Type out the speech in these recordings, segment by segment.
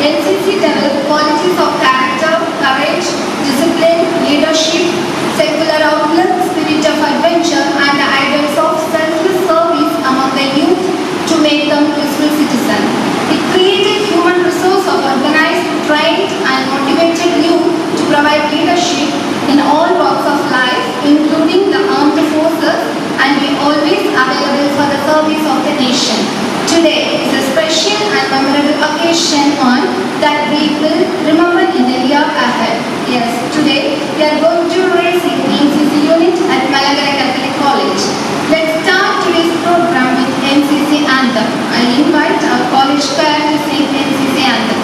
NCC develops qualities of character, courage, discipline, leadership, secular outlook, spirit of adventure, and the ideals of selfless service among the youth to make them useful citizens. It created human resource of organized, trained, and motivated youth to provide leadership in all walks of life, including the armed forces, and be always available for the service of the nation. Today is a special and memorable occasion on that we will remember in the year ahead. Yes, today we are going to raise the NCC unit at Malagara Catholic College. Let's start today's program with NCC Anthem. I invite our college choir to sing NCC Anthem.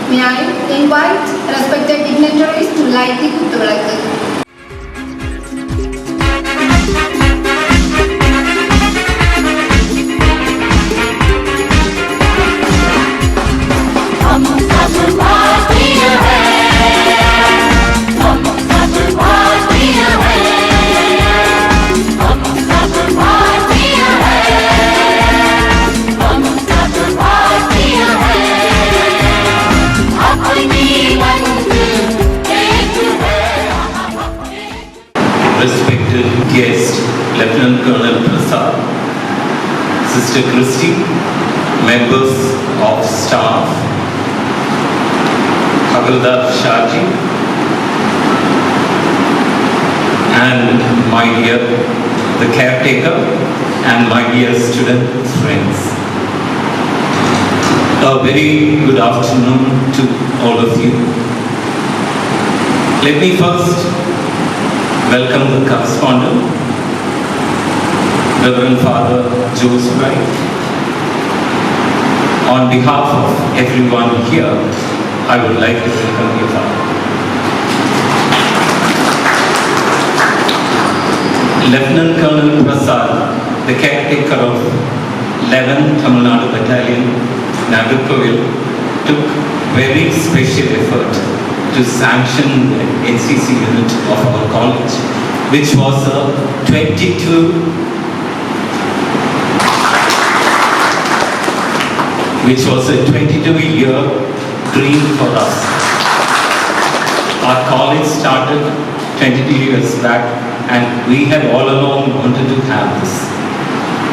May I invite respected dignitaries to light the Kuttuvilakku. Respected guest, Lieutenant Colonel Prasad, Sister Christy, members of staff, Havildar Shaji, and my dear, the caretaker, and my dear student friends. A very good afternoon to all of you. Let me first welcome the correspondent, Reverend Father Joseph Wright. On behalf of everyone here, I would like to welcome you, Father. Lieutenant Colonel Prasad, the caretaker of 11th Tamil Nadu Battalion, Nagarkovil, took very special effort to sanction the NCC unit of our college, which was a 22-year dream for us. Our college started 22 years back, and we have all along wanted to have this.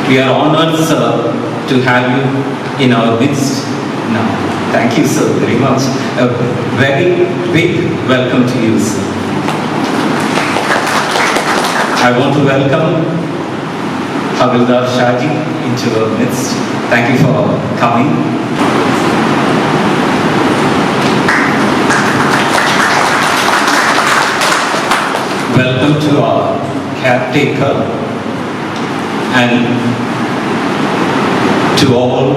We are honored, sir, to have you in our midst now. Thank you so very much. A very big welcome to you, sir. I want to welcome Havildar Shaji into our midst. Thank you for coming. Welcome to our caretaker and to all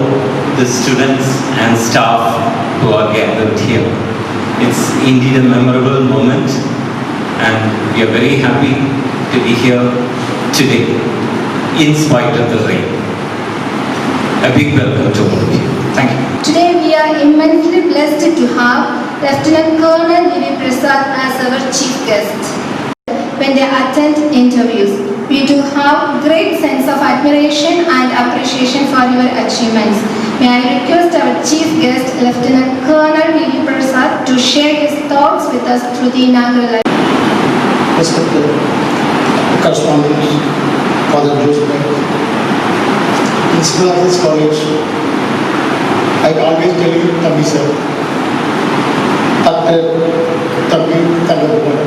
the students and staff who are gathered here. It's indeed a memorable moment and we are very happy to be here today in spite of the rain. A big welcome to all of you. Thank you. Today we are immensely blessed to have Lieutenant Colonel Divi Prasad as our chief guest. When they attend interviews, we do have great sense of admiration and appreciation for your achievements. May I request our chief guest, Lieutenant Colonel Divi Prasad, to share his thoughts with us through the inaugural. Respected correspondent, Father Joseph, principal of this college, I always tell you, Thambi sir, Dr. Thambi Thangapuram,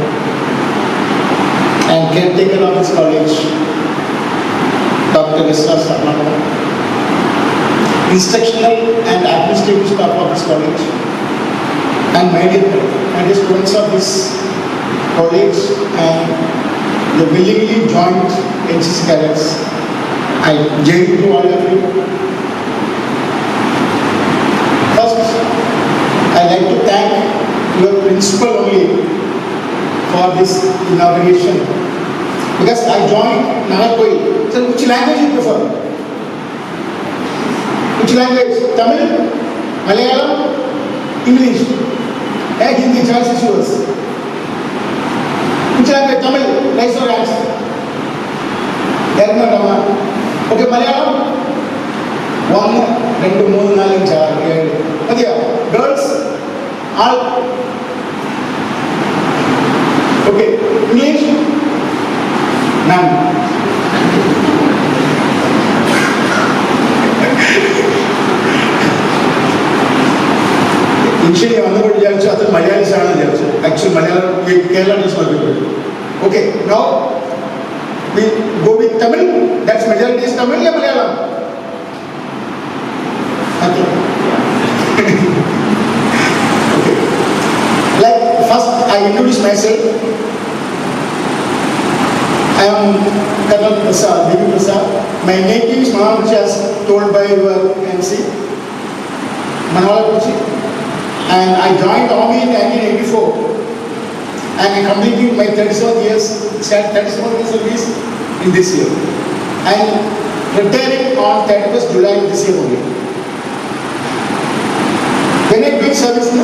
and caretaker of this college, Dr. Visra Sarnaka, instructional and administrative staff of this college, and my dear students of this college and the willingly joined NCC cadets. I join to all of you. First, I like to thank your principal only for this inauguration because I joined Nagapoi. Sir, which language you prefer? Which language? Tamil, Malayalam, English. And Hindi, choice is yours. Which language? Tamil, raise your hands. Okay, Malayalam? 1, 2, 3, 4, 5, 6. Girls? All? Okay, English? None. Initially, I was Malayali channel. Actually, Malayalam, Kerala is not good. Okay, now we go with Tamil. That's majority is Tamil or Malayalam? Okay. Okay. Like first, I introduce myself. I am Colonel Prasad, Divi Prasad. My native is Manalakuchi as told by your MC, Manalakuchi. And I joined the army in 1984 and I completed my 37 years service in this year. And retiring on 31st July this year only. When I quit service,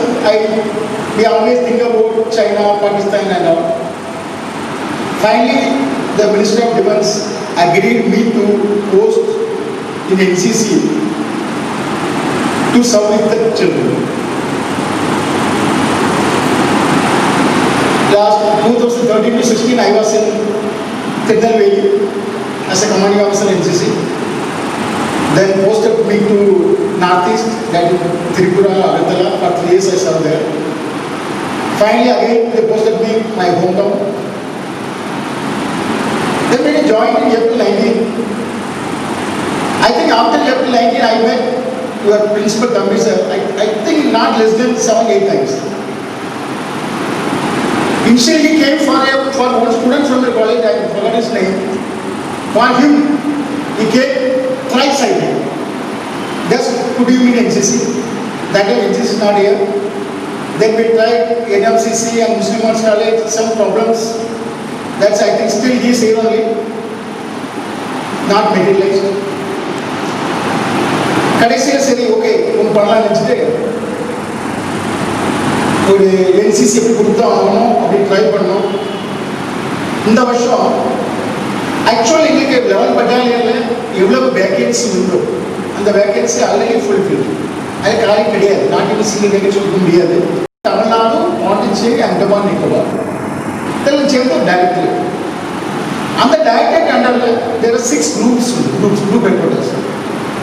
we always think about China, Pakistan and all. Finally, the Ministry of Defence agreed me to post in NCC to serve with the children. Last 2013 to 16, I was in Tirunelveli as a commanding officer in NCC. Then posted me to Northeast, that is Tripura, Agartala. For 3 years I served there. Finally, again they posted me my hometown. Then when I joined in April 19, I think after April 19, I met your principal Thambi sir. I think not less than 7-8 times. Initially, he came for one student from the college, I forgot his name. For him, he came thrice-sided. Just could you meet NCC? That time NCC is not here. Then we tried NMCC and Muslim Arts College, some problems. That's I think still he is here only. Not materialized. Kadesiya seri, okay, padla nechite. ஒரு NCC எப்படி கொடுத்தா ஆகணும் அப்படி try பண்ணோம். இந்த வருஷம் actually எங்களுக்கு 11 பட்டாலியனில் எவ்வளவு வேகன்சி உண்டோ அந்த வேகன்சி ஆல்ரெடி ஃபுல்ஃபில். அது காலி கிடையாது. நாட்டில் சிங்கிள் வேகன்சி கொடுக்க முடியாது. தமிழ்நாடு, பாண்டிச்சேரி, அந்தமான் நிக்கோபார் இதெல்லாம் சேர்ந்து டைரக்டர். அந்த டைரக்டர் அண்டரில் there are 6 group headquarters.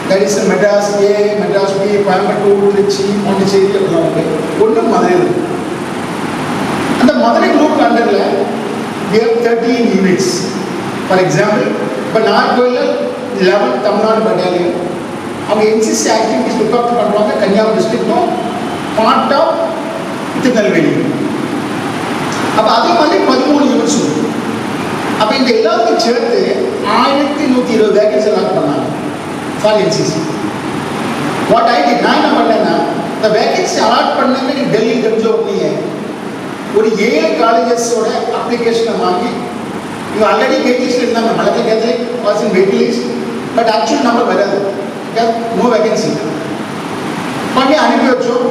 That is Madras A, Madras B, Coimbatore, Trichy, Pondicherry, அப்படிலாம் உண்டு. ஒன்று மதுரையில். அந்த மதுரை குரூப் அண்டரில் we have 13 units. For example, இப்போ நாகர்கோயிலில் 11 தமிழ்நாடு பட்டாலியன். அவங்க என்சிசி ஆக்டிவிட்டிஸ் லுக் அவுட் பண்ணுவாங்க. கன்னியாகுமரி டிஸ்ட்ரிக்டும் பார்ட் ஆஃப் திருநெல்வேலி. அப்போ அதே மாதிரி 13 யூனிட்ஸ் உண்டு. அப்போ இந்த எல்லாத்தையும் சேர்த்து 1120 வேகன்சி அலாட் பண்ணாங்க for NCC. What I did, நான் என்ன பண்ணேன்னா இந்த வேகன்சி அலாட் பண்ணேன்னு டெல்லி தெரிஞ்ச உடனே ஒரு 7 காலேஜஸோட அப்ளிகேஷனை வாங்கி இவங்க ஆல்ரெடி வெயிட் லிஸ்ட் இருந்தாங்க. மலத்தை Catholic was in wait list, but actual number வராது, நோ வேகன்சி பண்ணி அனுப்பி வச்சோம்.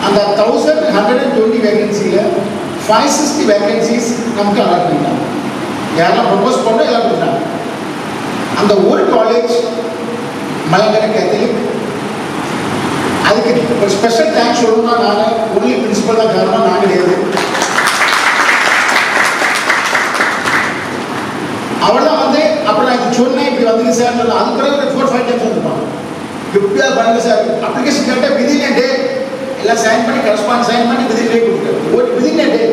அந்த 1120 வேகன்சியில் 560 வேகன்சிஸ் நமக்கு அலாட் பண்ணிட்டாங்க. யாரெல்லாம் ப்ரொபோஸ் பண்ணோம் எல்லாம் கொடுத்தாங்க. அந்த ஒரு காலேஜ் மலங்கரை கேத்தலிக், அதுக்கு ஒரு ஸ்பெஷல் தேங்க்ஸ் சொல்லணும்னா நான் ஒன்லி பிரின்சிபல் தான் காரணம், நான் கிடையாது. அவள்தான் வந்து அப்புறம் நான் இது சொன்னேன் இப்படி வந்துருக்கு சார் சொன்னேன். அது பிறகு ஒரு 4-5 டைம்ஸ் வந்துருப்பாங்க. எப்படியா பண்ணுங்க சார் அப்ளிகேஷன் கேட்டால் விதின் டே எல்லாம் சைன் பண்ணி கரஸ்பாண்ட் சைன் பண்ணி விதின் டே கொடுத்துருக்காரு. ஒரு விதின் டே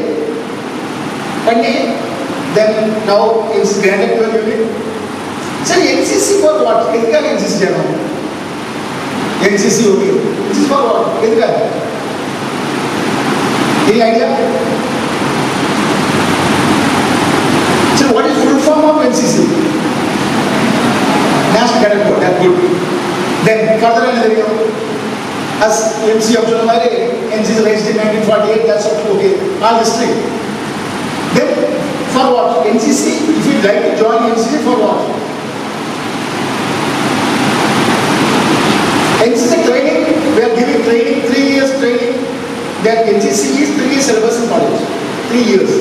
பண்ணி then now it's granted to unit. சரி என்சிசி ஃபார் வாட், எதுக்காக என்சிசி செய்யணும்? NCC okay, NCC for what, எதுக்காக? Any idea? So what is full form of NCC? National Cadet Corps. That's good. Then further another, as MC observed, NCC raised in 1948. That's okay. All history. Then for what? NCC. If you like to join NCC, for what? NCC training. We are giving training, 3 years training. That NCC is 3 years syllabus in college. 3 years.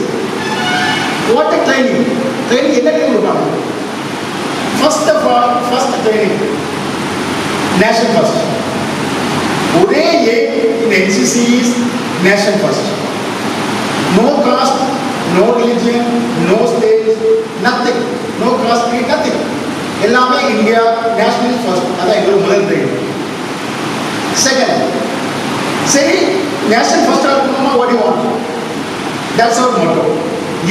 What a training? Training என்ன கொடுப்பாங்க? First of all, first training nation first. ஒரே aim in NCC is nation first. No caste, no religion, no state, nothing. No caste, nothing. எல்லாமே India national first. அதான் எங்களோட முதல் training. Second, சரி national ஃபர்ஸ்டாக இருக்கணுமா? what do you want? That's our motto.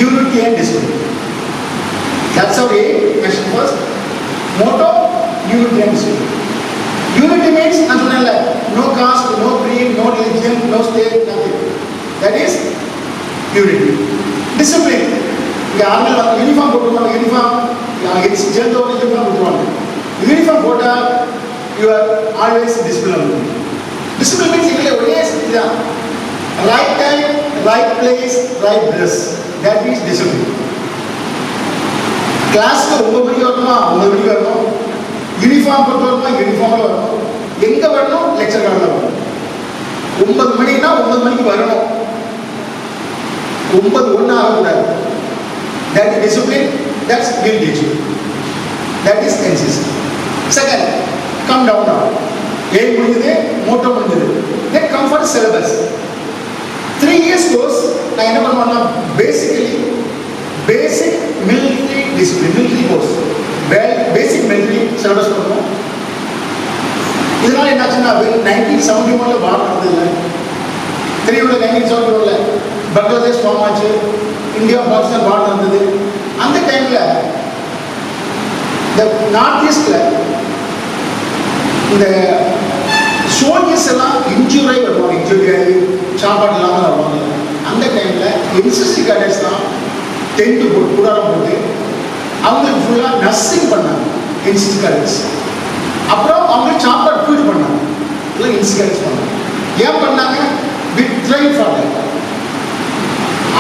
Unity and discipline. That's our aim, nation first. Motto, unity and discipline. Unity means no caste, no creed, no religion, no state, nothing. That is unity. Discipline. The army uniform போட்டுருவாங்க. uniform சேர்ந்தோட uniform போட்டுருவாங்க. uniform போட்டா you are always disciplined. Discipline means இல்லை ஒரே இதுதான். Right time, right place, right dress. That means discipline. கிளாஸ்க்கு 9 மணிக்கு வரணுமா 9 மணிக்கு வரணும். யூனிஃபார்ம் போட்டு வரணுமா யூனிஃபார்மில் வரணும். எங்கே வரணும்? லெக்சர் கார்டில் வரணும். 9 மணினா 9 மணிக்கு வரணும். 9:01 ஆகக்கூடாது. That is discipline. That's real discipline. That is NCC. Second, come down now. ஏன் முடிஞ்சது? மோட்டோ முடிஞ்சது. Then come for syllabus. 3 years course. நான் என்ன பண்ணுவேன்னா basic military discipline military course basic military syllabus பண்ணுவோம். இதனால என்னாச்சுன்னா 1971 வார் நடந்ததில்லை. தெரியுள்ள 1971 பங்களாதேஷ் ஃபார்ம் ஆச்சு, இந்தியா பாகிஸ்தான் வார் நடந்தது. அந்த டைமில் இந்த நார்த் ஈஸ்டில் இந்த சோல்ஜர்ஸ் எல்லாம் இன்ஜூரி வருவாங்க. இன்ஜூரி ஆகி சாப்பாடு இல்லாமல் வருவாங்க. அந்த டைமில் என்சிசி கேடட்ஸ் தான் டென்ட்டு போட்டு கூடாரம் போட்டு அவங்களுக்கு ஃபுல்லாக நர்சிங் பண்ணாங்க என்சிசி கேடட்ஸ். அப்புறம் அவங்களுக்கு சாப்பாடு ஃபீட் பண்ணாங்க. இதெல்லாம் என்சிசி கேடட்ஸ் பண்ணாங்க. ஏன் பண்ணாங்க? With train for that.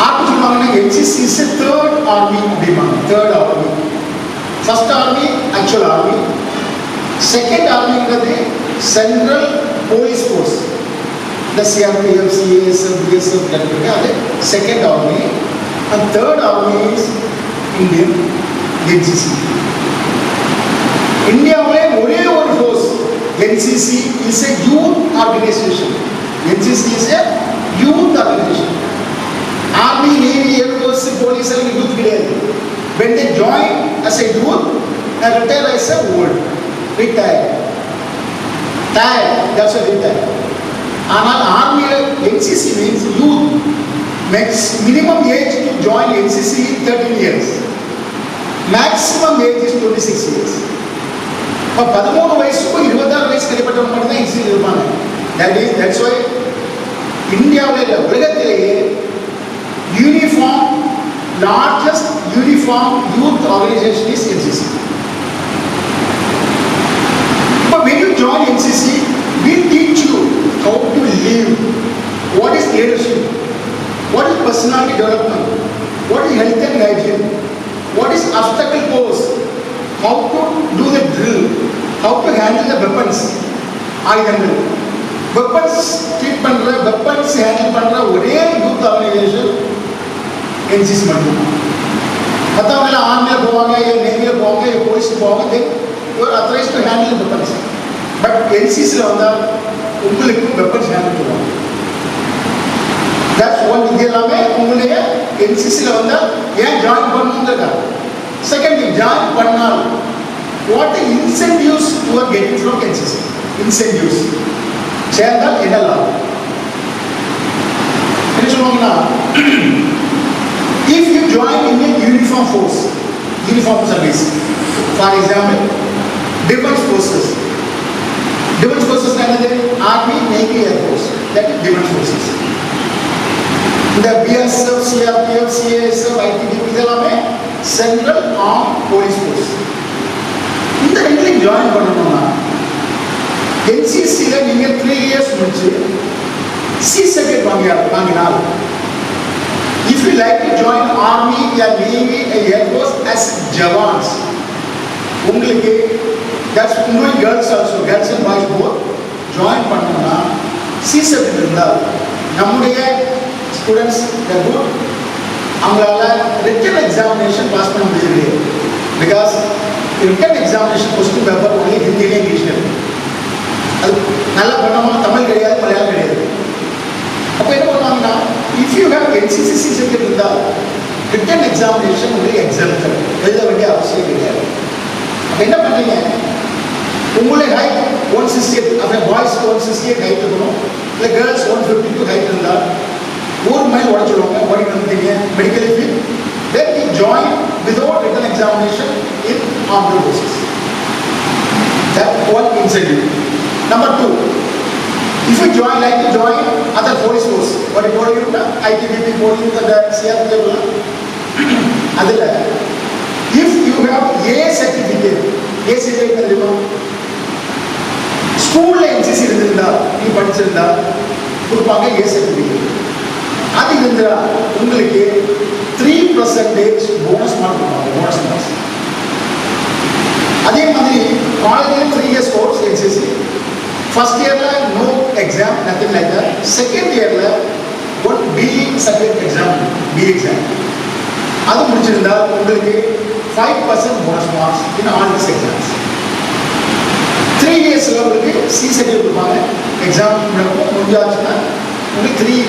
Army சொல்லுவாங்கன்னா என்சிசி இஸ் தேர்ட் ஆர்மி அப்படிம்பாங்க. Third army. First army actual army. Second ஆர்மிங்கிறது சென்ட்ரல் போலீஸ் ஃபோர்ஸ். இந்த CRPF, CASF, BSF இருக்கு. அது second army. And third army is Indian NCC. இந்தியாவிலே ஒரே ஒரு force NCC is a youth organization. NCC is a youth organization. Army, Navy, Air Force, Police எல்லாம் youth கிடையாது. When they join as a youth, they retire as a old. retired. Tired, that's a retired. ஆனால் ஆர்மியில் NCC means youth. Minimum age to join NCC is 13 years. Maximum age is 26 years. இப்போ 13 வயசுக்கும் 26 வயசு கிடைப்பட்டவங்க மட்டும் தான் NCC இருப்பாங்க. That's why இந்தியாவில் இல்லை உலகத்திலேயே largest uniform youth organization is NCC. But when you join NCC, we teach you how to live. What is leadership? What is personality development? What is health and hygiene? What is obstacle course? How to do the drill? How to handle the weapons? ஆயுதங்கள் weapons treat பண்ற weapons handle பண்ற ஒரே youth organization NCC மட்டும். மற்றவங்க எல்லாம் ஆர்மியில் போவாங்க, நேவியில் போவாங்க, போலீஸுக்கு போவாங்க. Then you are authorised to handle weapons. But NCCயில் வந்தால் உங்களுக்கு வெப்பன்ஸ் ஹேண்டில் பண்ணுவாங்க. That's one. இது எல்லாமே உங்களுடைய NCCயில் வந்தால் ஏன் ஜாயின் பண்ணணுங்கிறதுக்காக. செகண்ட், ஜாயின் பண்ணால் what incentives you are getting from NCC. Incentives சேர்ந்தால் என்னெல்லாம் என்ன சொல்லுவாங்கன்னா, if you join in a uniform force, uniform service, for example, defense forces. Defense forces are Army, Navy, Air Force. That is defense forces. The BSF, CRPF, CASF, ITBP, இதெல்லாமே Central Armed Police Force. இந்த ரெண்டுலையும் join பண்ணணும்னா NCCயில் நீங்கள் 3 years முடிச்சு C certificate வாங்கினால், if you like to join Army or Navy or Air Force as Jawans, உங்களுக்கு that's including girls also, girls and boys both join பண்ணணும்னா C certificate இருந்தால் நம்முடைய students good, அவங்களால written examination பாஸ் பண்ண முடியாது. Because written examination question paper only ஹிந்தியிலே இங்கிலீஷில். அது நல்லா பண்ணாமல் தமிழ் கிடையாது, மலையாளம் கிடையாது. அப்போ என்ன பண்ணுவாங்கன்னா, if you have NCC certificate இருந்தால் ரிட்டன் எக்ஸாமினேஷன் உங்களுக்கு எக்ஸாம்பிள் எழுத வேண்டிய அவசியம் கிடையாது. அப்போ என்ன பண்ணுறீங்க, உங்களுடைய ஹைட் 168, அப்போ பாய்ஸ்க்கு 168 ஹைட் இருக்கணும், இல்லை கேர்ள்ஸ் 152 ஹைட் இருந்தால் 1 மைல் உடச்சிடுவாங்க, ஓடிட்டு வந்துட்டீங்க medical field. Then you join without return examination in armed forces. That one incentive. Number 2, if you like to join other police force, what you told you, ITBP, police, and CRPF, adila, if you have A certificate, ஸ்கூல்ல NCC இருந்திருந்தா, நீ படிச்சிருந்தா கொடுப்பாங்க A certificate. அது இருந்தா உங்களுக்கு 3% bonus mark கொடுப்பாங்க, bonus marks. அதே மாதிரி காலேஜ்ல 3 years course NCC. First year no exam, nothing like that. Second year one B subject exam, B exam. அது முடிச்சிருந்தா உங்களுக்கு 5% bonus marks in all these exams. 3 years உங்களுக்கு C certificate கொடுப்பாங்க, exam முடிஞ்சாச்சுன்னா உங்களுக்கு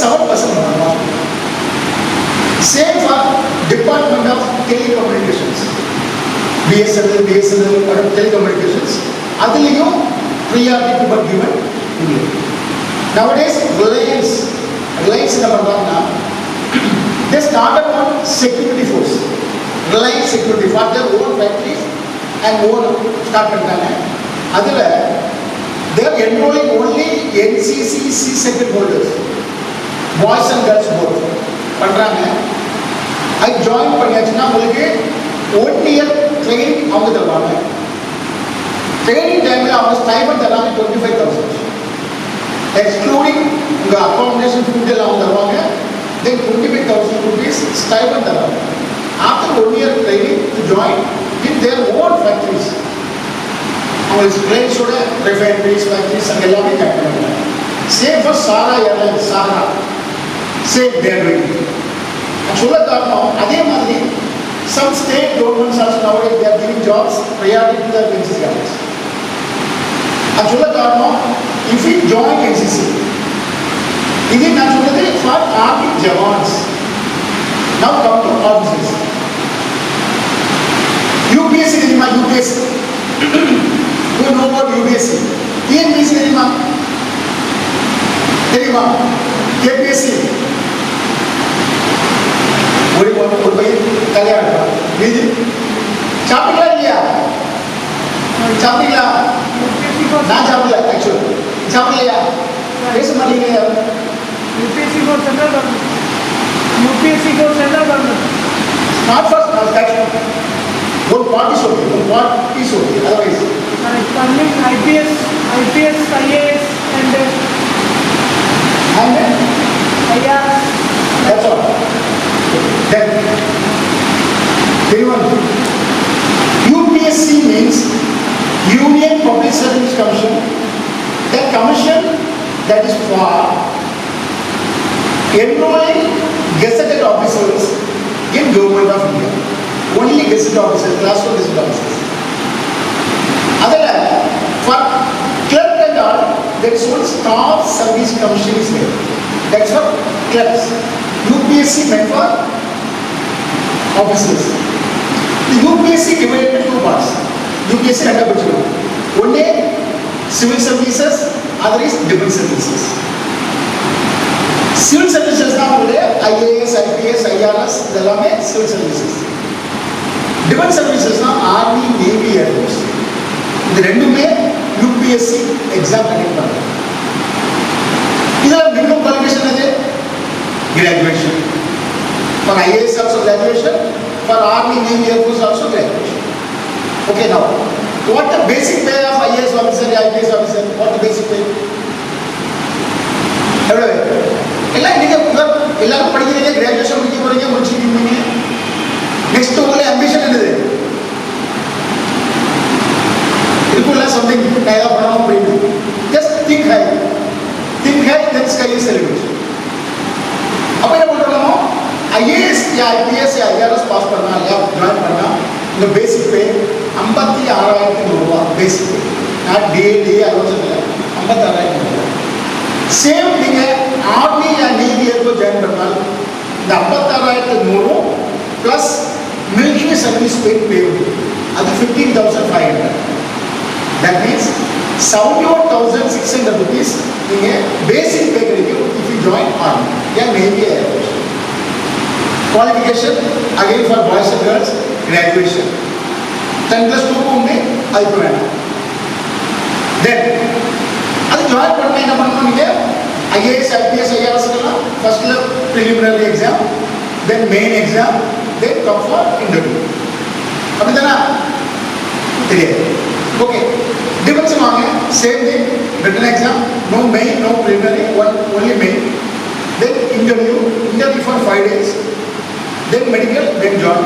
7% bonus marks. Same for Department of Telecommunications, BSNL, telecommunications. அதுலேயும் priority to be given. Nowadays, Reliance என்ன பண்றாங்கன்னா, they started on security force, Reliance security for their own factories and own start பண்றாங்க. அதுல they are enrolling only NCC C certificate holders, boys and girls both பண்றாங்க. அது join பண்ணியாச்சுன்னா உங்களுக்கு 1 year training அவங்க தருவாங்க. ட்ரைனிங் டைமில் அவங்க ஸ்டைபண்ட் தராங்க 25,000, எக்ஸ்க்ளூடிங் உங்கள் அக்காமடேஷன் ஃபுட் எல்லாம் அவங்க தருவாங்க. தென் 25,000 rupees ஸ்டைபண்ட் தராங்க. After 1 year training to join in their own factories. அவங்களுக்கு பிளேன்ஸோட ரிஃபைனரிஸ், ஃபேக்ட்ரிஸ் அங்கே எல்லாமே கட் பண்ணுறாங்க. சேம் ஃபார் சாரா ஏர்லைன்ஸ், சாரா சேம் தேர் வெயிட்டிங். சொல்ல காரணம் அதே மாதிரி some state governments also nowadays they are giving jobs priority to the NCC guys. அது சொல்ல காரணம், if we join NCC, இது நான் சொல்றது for army jawans. Now come to officers. UPSC தெரியுமா? UPSC who know about UPSC? TNPSC தெரியுமா? தெரியுமா? KPSC ஒரு பையன் கல்யாணம் மீதி சாப்பிட்டீங்களா இல்லையா? சாப்பிட்டீங்களா? நான் சாப்பிடல ஆக்சுவலி. சாப்பிடலையா? பேச மாட்டீங்க. UPSC for central government. UPSC for central government. Not for one part is okay. One part is okay. Otherwise, Funding IPS, IAS, and IRS. that's all. Then, anyone? UPSC means Union Public Service Commission. That commission that is for enrolling gazetted officers in Government of India. Only gazetted officers, class 1 gazetted officers. Other than for clerk and all, there is one staff service commission is there. That's for clerks. UPSC meant for officers. The UPSC divided into two parts. UPSC and one day civil services, other is defense services. Civil services now IAS, IPS, IRS, இதெல்லாமே civil services. Defense services now Army, Navy, Air Force. இது ரெண்டுமே UPSC exam conduct பண்ணுது. இதெல்லாம் minimum qualification எது? Graduation. For IAS also graduation, for Army, Navy, Air Force also graduation. Okay, now what the basic pay of IAS officer, IPS officer? What the basic pay? எவ்வளவு? எல்லாம் நீங்க எல்லாரும் படிக்கிறீங்க, graduation முடிக்க போறீங்க, முடிச்சிருக்கீங்க. நெக்ஸ்ட் உங்களுடைய அம்பிஷன் என்னது? இதுக்குள்ள சம்திங் நான் ஏதாவது பண்ணணும் அப்படின்னு. Just think high, then sky is the limit. அப்ப என்ன பண்றோம்? IAS या IPS या IRS பாஸ் பண்ணா या ஜாயின் பண்ணா இந்த பேசிக் பே 56000 ரூபாய் பேசிக் பே. நாட் DAD அலோவன்ஸ் இல்ல, 56000 ரூபாய். சேம் நீங்க ஆர்மி या நேவி ஏர்க்கோ ஜாயின் பண்ணால் இந்த 56100 பிளஸ் மிலிட்டரி சர்வீஸ் பே அது 15500. That means 71,600 rupees நீங்க பேசிக் பே கிடைக்கும் if you join army या navy air force. Qualification again for boys and girls graduation 10+2 உண்டு அது வேணும். Then அது ஜாயின் பண்ண என்ன பண்ணணும்? நீங்க IAS, IPS, IRS எல்லாம் ஃபர்ஸ்ட்ல preliminary exam, then main exam, then come for interview. அப்படிதானா? தெரியாது. Okay. Difference வாங்க. Same thing. Written exam, no main, no preliminary, only main. Then interview for 5 days. Then medical, then join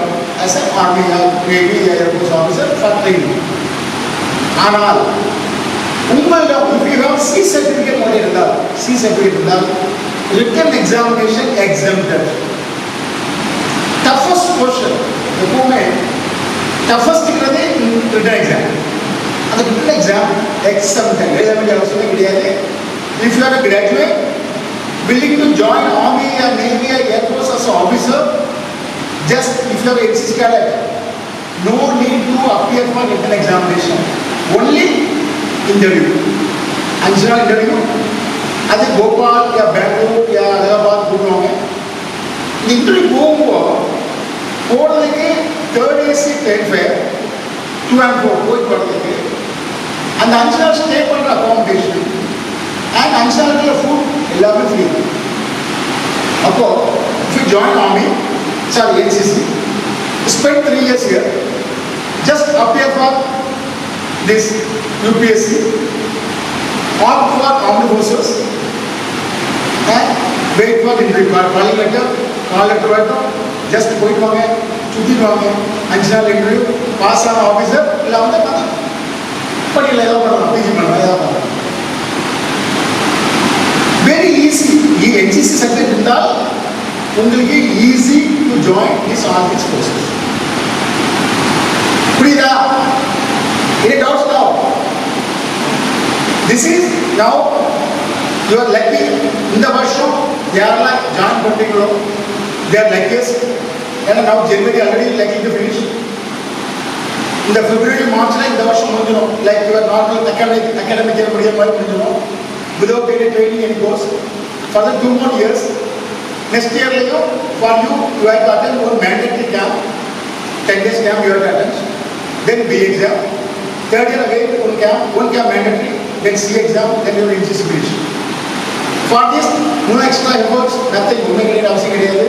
as an army or navy air force officer for training. ஆனால் உங்களோட if you have C certificate only இருந்தால், C certificate இருந்தால் written examination exempted. Toughest portion எப்பவுமே toughest இருக்கிறதே written exam. அந்த written exam exempted. எழுத வேண்டிய அவசியமே கிடையாது. If you are a graduate willing to join army or navy or air force as an officer, just if you are NCC cadet, no need to appear for written examination. Only interview. Anjana interview. அது போபால் या பெங்களூர் या அலகாபாத் போடுவாங்க. Interview போறதுக்கு 3rd AC trade fair 2 and 4 போய் போறதுக்கு அந்த 5 நாள் stay பண்ற அகாமடேஷன் and 5 நாளுக்குள்ள ஃபுட் எல்லாமே ஃப்ரீ. அப்போ if you join army, sorry NCC, spend 3 years here, just appear for this UPSC or for armed forces and wait for the interview. Calling letter, call letter வரட்டும், just போயிட்டு வாங்க, சுத்திட்டு வாங்க, 5 நாள் interview pass ஆன officer இல்லை வந்து பார்த்தா படியில் ஏதாவது பண்ணலாம், பிஜி பண்ணலாம், ஏதாவது பண்ணலாம். Very easy. NCC சர்டிஃபிகேட் இருந்தால் உங்களுக்கு easy to join this all this courses. புரியுதா? Any doubts now? This is now you are lucky. இந்த வருஷம் யாரெல்லாம் ஜாயின் பண்றீங்களோ they are luckiest. ஏன்னா now January already likely to finish. இந்த பிப்ரவரி மார்ச்ல இந்த வருஷம் முடிஞ்சிடும். Like your normal academic year முடிய மாதிரி முடிஞ்சிடும். Without any training any course. Further 2 more years. Next year for you have to attend one mandatory camp. 10 days camp you have to attend. Then B exam. Third year again one camp mandatory. Then C exam. Then your NCC finish. For this no extra efforts. Nothing. ஒன்றும் கிடையாது, அவசியம் கிடையாது.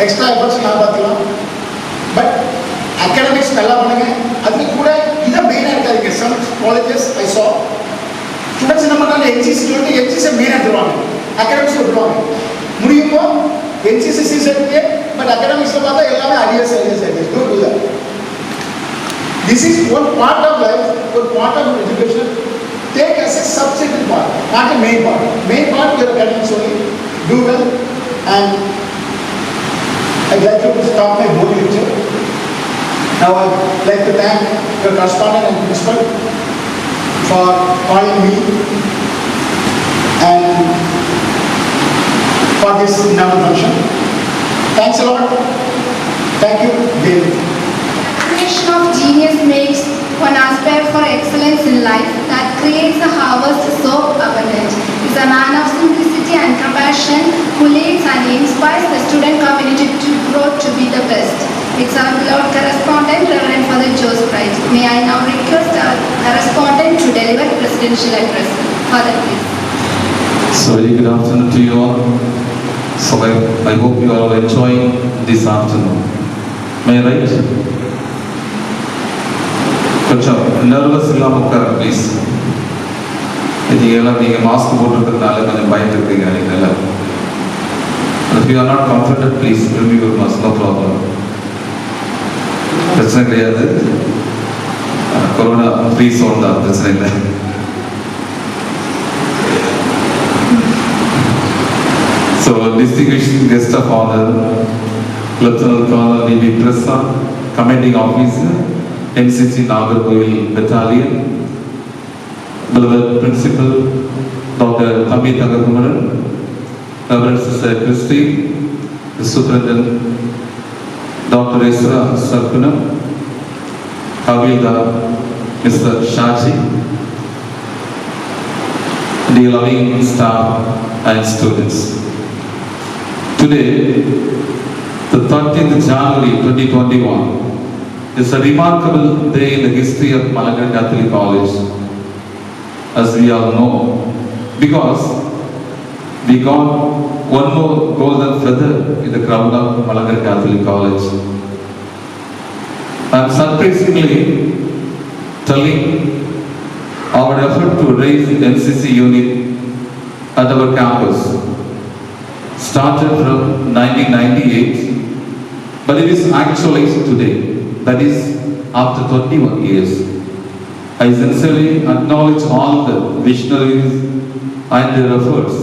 Extra efforts நான் பார்த்துக்கலாம். But academics நல்லா பண்ணுங்க. அது கூட இதை மெயினாக இருக்காதுங்க. Some colleges I saw students என்ன பண்ணுறாங்க, NCC சொல்லிட்டு NCC மெயினாக எடுத்துருவாங்க, அகாடமிக்ஸ் விட்டுருவாங்க. முடியுமோ NCC சீசனுக்கு, பட் அகாடமிக்ஸில் பார்த்தா எல்லாமே arrears. Don't do that. This is one part of life, one part of education. Take as a subsidiary part, not a main part. Main part your academics only. Do well, and I'd like to stop my whole lecture. Now I'd like to thank your correspondent and principal for calling me and for this inaugural function. Thanks a lot. Thank you, David. Recognition of genius makes one aspire for excellence in life that creates a harvest so abundant. Is a man of simplicity and compassion who leads and inspires the student community to grow to be the best. It's our beloved correspondent, Reverend Father Joseph Price. May I now request our correspondent to deliver presidential address. Father, please. So very good afternoon to you all. So I hope you are all enjoying this afternoon. May I write? கொஞ்சம் nervous இல்லாமல் உட்கார please. இது எல்லாம் நீங்கள் mask போட்டுருக்கிறதுனால கொஞ்சம் பயந்துருக்கீங்க நீங்கள். If you are not comfortable, please remove your mask, no problem. பிரச்சனை கிடையாது, கொரோனா ஃப்ரீ சோன் தான், பிரச்சனை இல்லை. So distinguished guest of honor, Lieutenant Colonel V.B. Prasad, Commanding Officer, NCC Nagarkoil Battalion, beloved Principal Dr. Thambi Thakakkumaran, Reverend Sister Christy, the Superintendent Dr. Isra Sarkunam, Havildar Mr. Shaji, dear loving staff and students. Today, the 30th January 2021, is a remarkable day in the history of Malankara Catholic College, as we all know, because we got one more golden feather in the crown of Malankara Catholic College. I am surprisingly telling our effort to raise the NCC unit at our campus started from 1998, but it is actualized today. That is, after 21 years. I sincerely acknowledge all the visionaries and their efforts,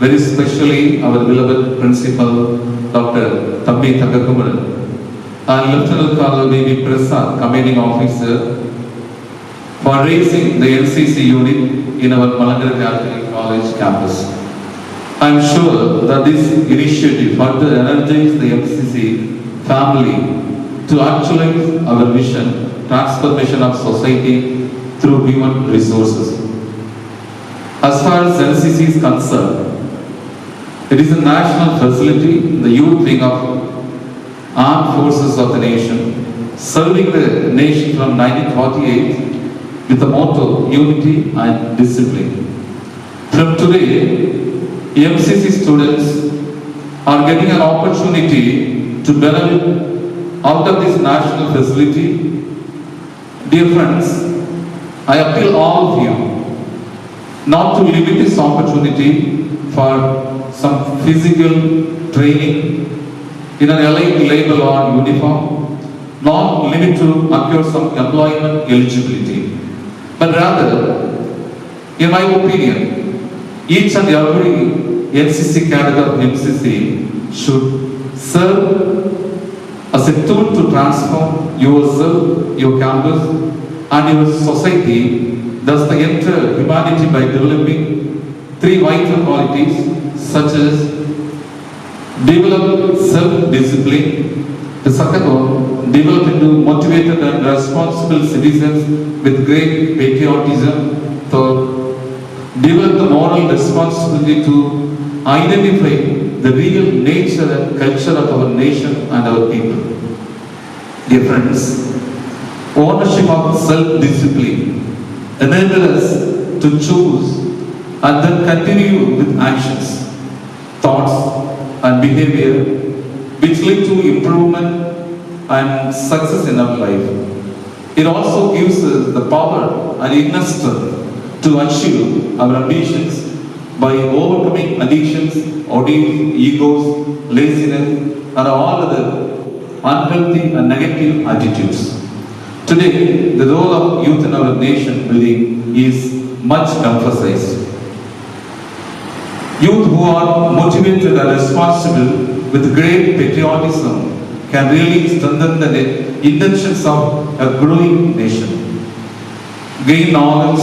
very especially our beloved Principal Dr. Thambi Thakakkumaran and Lieutenant Colonel V.B. Prasad, Commanding Officer, for raising the NCC unit in our Malankara Catholic College campus. I am sure that this initiative further energizes the NCC family to actualize our vision, transformation of society through human resources. As far as NCC is concerned, it is a national facility, the youth wing of armed forces of the nation, serving the nation from 1948 with the motto unity and discipline. From today, MCC students are getting an opportunity to benefit out of this national facility. Dear friends, I appeal all of you not to limit this opportunity for some physical training in an allied label or uniform, not limit to acquire some employment eligibility, but rather, in my opinion, each and every NCC cadre of MCC should serve as a tool to transform yourself, your campus, and your society, thus the entire humanity by developing 3 vital qualities such as develop self-discipline, the second one, develop into motivated and responsible citizens with great patriotism. Third, develop the moral responsibility to identify the real nature and culture of our nation and our people. Dear friends, ownership of self-discipline enables us to choose and then continue with actions, thoughts and behavior which lead to improvement and success in our life. It also gives us the power and inner strength to achieve our ambitions by overcoming addictions, egos, laziness and all other unhealthy and negative attitudes. Today, the role of youth in our nation building is much emphasized. Youth who are motivated and responsible with great patriotism can really strengthen the intentions of a growing nation. Gain knowledge,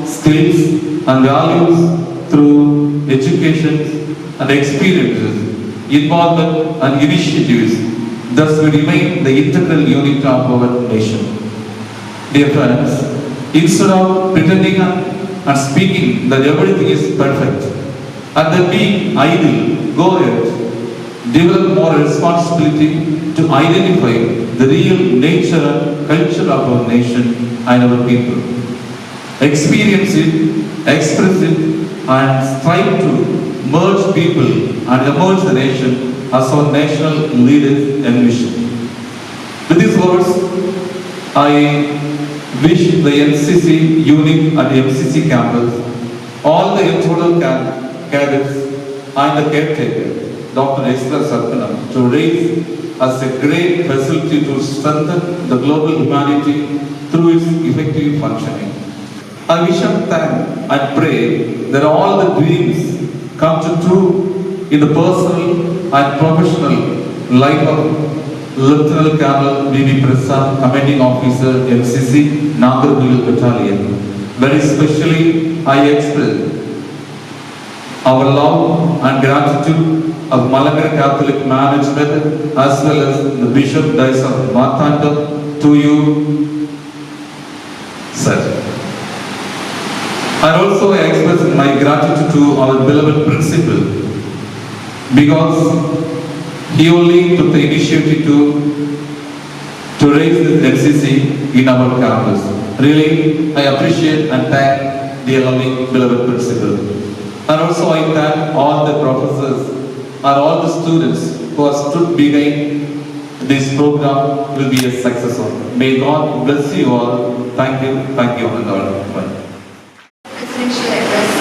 skills and values through education and experiences, involvement and initiatives. Thus we remain the integral unit of our nation. Dear friends, instead of pretending and speaking that everything is perfect and then being idle, go ahead. Develop more responsibility to identify the real nature and culture of our nation and our people. Experience it, express it, and strive to merge people and emerge the nation as our national leaders envision. With these words, I wish the NCC unit at the MCC campus, all the internal cadets and the caretaker, Dr. Esther Sarpanam, to raise as a great facility to strengthen the global humanity through its effective functioning. I wish and thank and pray that all the dreams come to true in the personal and professional life of Lieutenant Colonel B.B. Prasad, Commanding Officer, MCC, Nagarjuna Battalion. Very specially, I express our love and gratitude of Malankara Catholic Management as well as the Bishop Diocese of Marthandam to you, sir. And also I express my gratitude to our beloved principal because he only took the initiative to raise this NCC in our campus. Really, I appreciate and thank the loving beloved principal. And also I thank all the professors and all the students who have stood behind this program will be a success. May God bless you all. Thank you and all. Presidential address.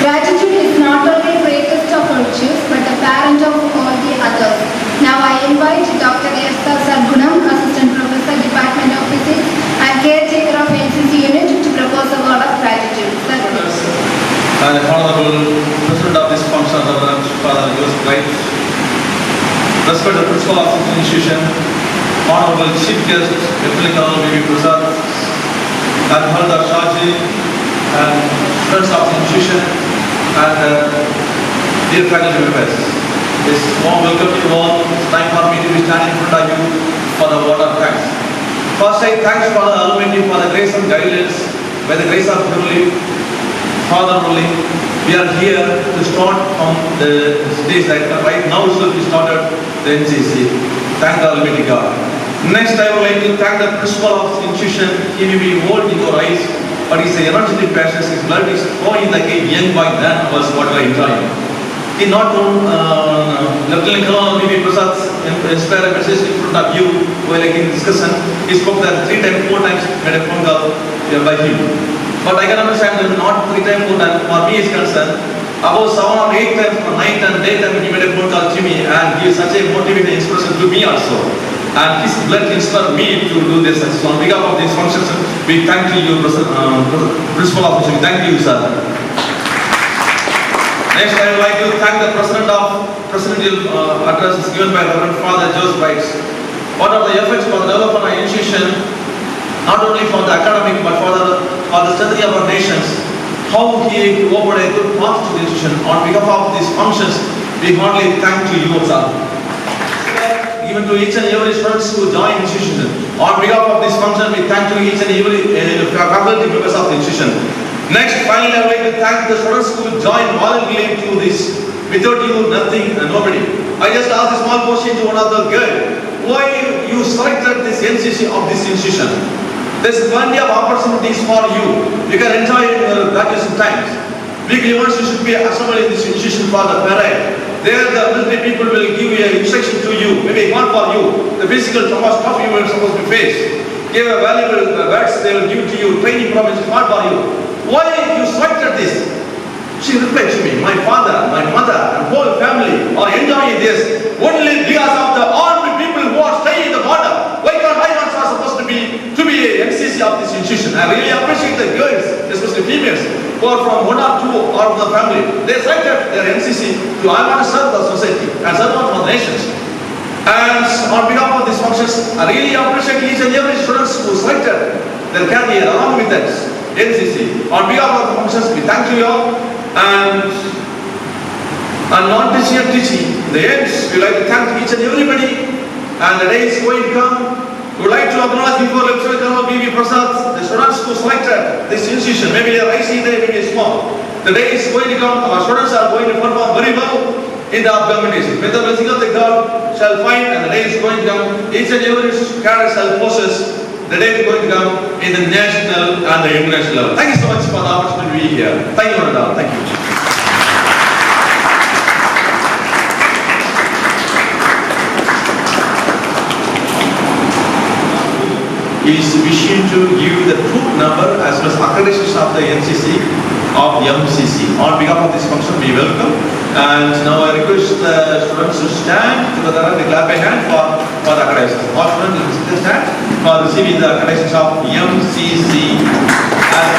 Gratitude is not only greatest of virtues but the parent of all the others. Now I invite Dr. Esther Sargunam, Assistant Professor, Department of Physics and caretaker of NCC unit to propose a word of gratitude. The Honorable President of this function, Reverend Father Joseph White, respected Principal of this institution, Honorable Chief Guest, Lieutenant Colonel B.B. Prasad, and Haldar Shaji, and friends of the institution, and dear faculty members. This warm welcome to you all. It's time for me to be standing in front of you for the word of thanks. First, I thanks for the alumni for the grace and guidance, by the grace of Father only. We are here to start from the stage right now. So we started the NCC. Thank the Almighty God. Next, I would like to thank the principal of the institution. He may be old in your eyes, but he's an energetic passion. His blood is flowing like a young boy. That was what I enjoyed. He not known Lieutenant Colonel B.B. Prasad inspired a message in front of you while in discussion. He spoke that 3 times, 4 times, made a phone call by him. But I can understand that not 3 times, 4 times. For me is concerned, about 7 or 8 times, for 9th and 10th time, he made a phone call to me and he is such a motivating inspiration to me also. And his blood inspired me to do this. So on behalf of these functions, we thank you, Principal of the Thank you, sir. Next, I would like to thank the presidential address given by Reverend Father Joseph White. What are the efforts for the development of our institution, not only for the academic but for the strengthening of our nations? How he opened a good path to the institution. On behalf of these functions, we heartily thank to you, sir. given to each and every students who join institution. On behalf of this function, we thank to each and every faculty members of the institution. Next, finally, I would like to thank the students who joined voluntarily to this. Without you, nothing and nobody. I just asked a small question to one of the girls. Why you selected this NCC of this institution? There's plenty of opportunities for you. You can enjoy your graduation times. Weekly once you should be assembled in this institution for the parade. There the military people will give you an instruction to you, maybe not for you. The physical trauma stuff you were supposed to face. Give a valuable words they will give to you, training promise is not for you. Why you selected this? She replied to me, my father, my mother, and whole family are enjoying this only because of the armed people who are staying in the border. Why can't I not are supposed to be a MCC of this institution? I really appreciate the girls, especially females, who are from one or two of the family. They selected their MCC to I want to serve the society and serve for the nations. And on behalf of these functions, I really appreciate each and every students who selected their career along with that NCC. On behalf of the functions, we thank you all. And non-teaching and teaching, in the end, we like to thank each and everybody. And the day is going to come. We would like to acknowledge before Lecturer Colonel B.V. Prasad, the students who selected this institution. Maybe they are IC there, maybe small. The day is going to come. Our students are going to perform very well in the upcoming days. May the blessing of the God shall find, and the day is going to come. Each and every cadre shall possess. The day is going to come in the national and the international level. Thank you so much for the opportunity to be here. Thank you, Madam. Thank you. Is wishing to give the troop number as well as accreditation of the NCC of MCC. On behalf of this function, we welcome. And now I request the students to stand together and clap a hand for the accreditation. All students stand for receiving the accreditation of MCC as